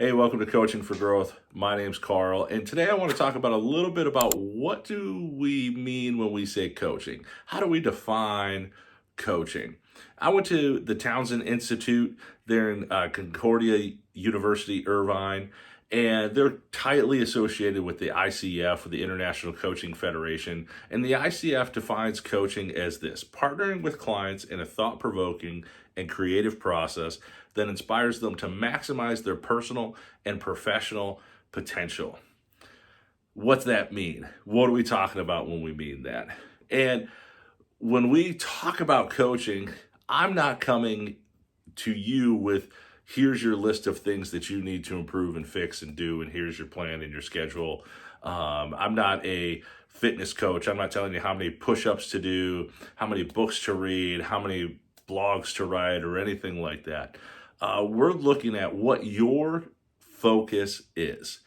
Hey, welcome to Coaching for Growth. My name's Carl, and today I want to talk about a little bit about what do we mean when we say coaching? How do we define coaching? I went to the Townsend Institute there in Concordia University, Irvine, and they're tightly associated with the ICF, or the International Coaching Federation. And the ICF defines coaching as this: partnering with clients in a thought provoking and creative process that inspires them to maximize their personal and professional potential. What's that mean? What are we talking about when we mean that? And when we talk about coaching, I'm not coming to you with here's your list of things that you need to improve and fix and do, and here's your plan and your schedule. I'm not a fitness coach. I'm not telling you how many push-ups to do, how many books to read, how many blogs to write, or anything like that. We're looking at what your focus is,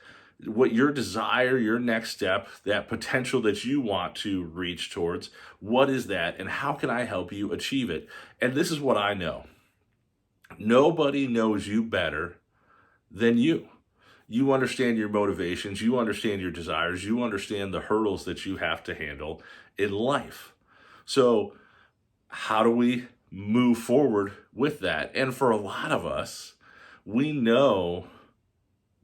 what your desire, your next step, that potential that you want to reach towards. What is that, and how can I help you achieve it? And this is what I know. Nobody knows you better than you. You understand your motivations, you understand your desires, you understand the hurdles that you have to handle in life. So, how do we move forward with that? And for a lot of us, we know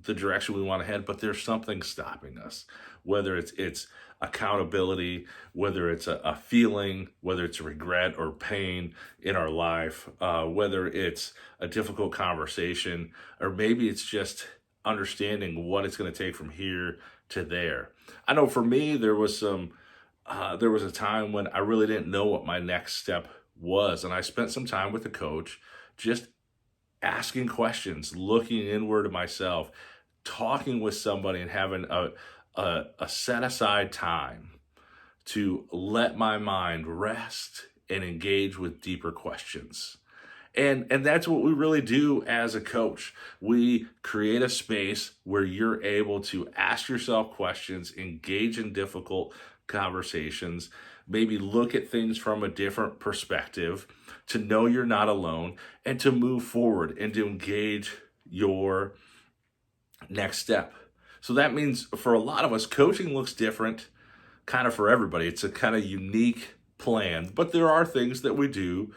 the direction we want to head, but there's something stopping us. Whether it's accountability, whether it's a feeling, whether it's regret or pain in our life, whether it's a difficult conversation, or maybe it's just understanding what it's going to take from here to there. I know for me, there was a time when I really didn't know what my next step was, and I spent some time with a coach, just asking questions, looking inward at myself, talking with somebody, and having a set aside time to let my mind rest and engage with deeper questions. And that's what we really do as a coach. We create a space where you're able to ask yourself questions, engage in difficult conversations, maybe look at things from a different perspective, to know you're not alone, and to move forward and to engage your next step. So that means for a lot of us, coaching looks different kind of for everybody. It's a kind of unique plan, but there are things that we do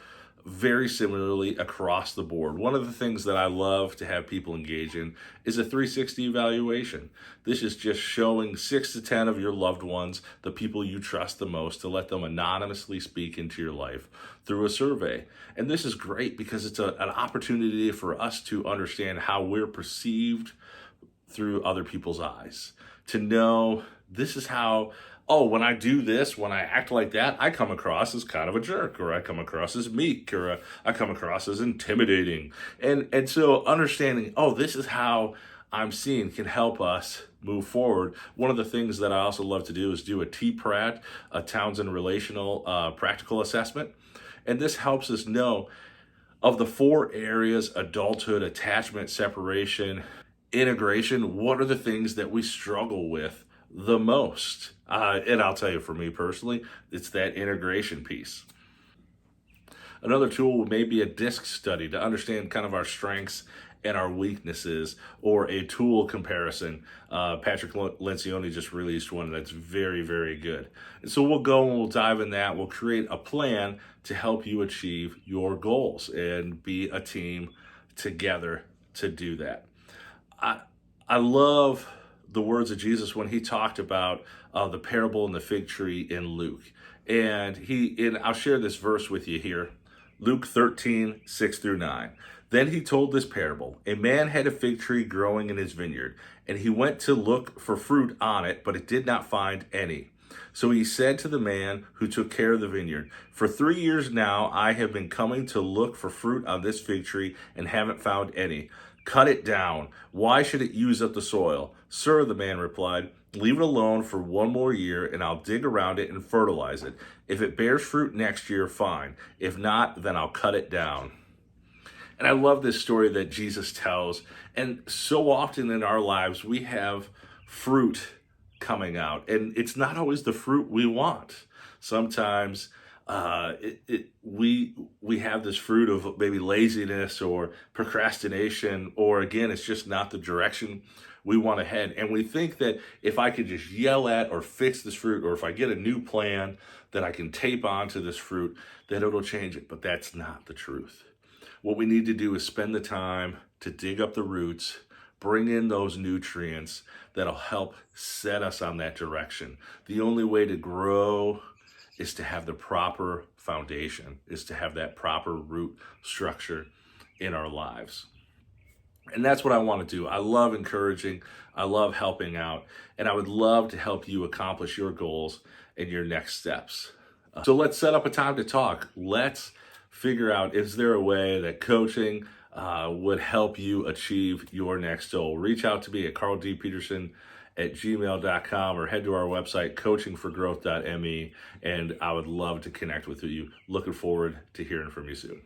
very similarly across the board. One of the things that I love to have people engage in is a 360 evaluation. This is just showing 6 to 10 of your loved ones, the people you trust the most, to let them anonymously speak into your life through a survey. And this is great because it's an opportunity for us to understand how we're perceived through other people's eyes, to know this is how, oh, when I do this, when I act like that, I come across as kind of a jerk, or I come across as meek, or I come across as intimidating. And so understanding, oh, this is how I'm seen, can help us move forward. One of the things that I also love to do is do a TPRAT, a Townsend Relational Practical Assessment. And this helps us know of the 4 areas: adulthood, attachment, separation, integration, what are the things that we struggle with the most? And I'll tell you, for me personally, it's that integration piece. Another tool may be a DISC study to understand kind of our strengths and our weaknesses, or a tool comparison. Patrick Lencioni just released one that's very, very good. And so we'll go and we'll dive in that. We'll create a plan to help you achieve your goals and be a team together to do that. I love the words of Jesus when he talked about the parable in the fig tree in Luke. And I'll share this verse with you here. Luke 13, 6 through 9. Then he told this parable. A man had a fig tree growing in his vineyard, and he went to look for fruit on it, but it did not find any. So he said to the man who took care of the vineyard, "For 3 years now I have been coming to look for fruit on this fig tree and haven't found any. Cut it down. Why should it use up the soil?" "Sir," the man replied, "leave it alone for 1 more year, and I'll dig around it and fertilize it. If it bears fruit next year, fine. If not, then I'll cut it down." And I love this story that Jesus tells. And so often in our lives, we have fruit coming out, and it's not always the fruit we want. Sometimes we have this fruit of maybe laziness or procrastination, or again, it's just not the direction we want to head. And we think that if I could just yell at or fix this fruit, or if I get a new plan that I can tape onto this fruit, that it'll change it. But that's not the truth. What we need to do is spend the time to dig up the roots, bring in those nutrients that'll help set us on that direction. The only way to grow is to have the proper foundation, is to have that proper root structure in our lives. And that's what I want to do. I love encouraging, I love helping out, and I would love to help you accomplish your goals and your next steps. So let's set up a time to talk. Let's figure out, is there a way that coaching would help you achieve your next goal? Reach out to me at carldpeterson@gmail.com or head to our website, coachingforgrowth.me, and I would love to connect with you. Looking forward to hearing from you soon.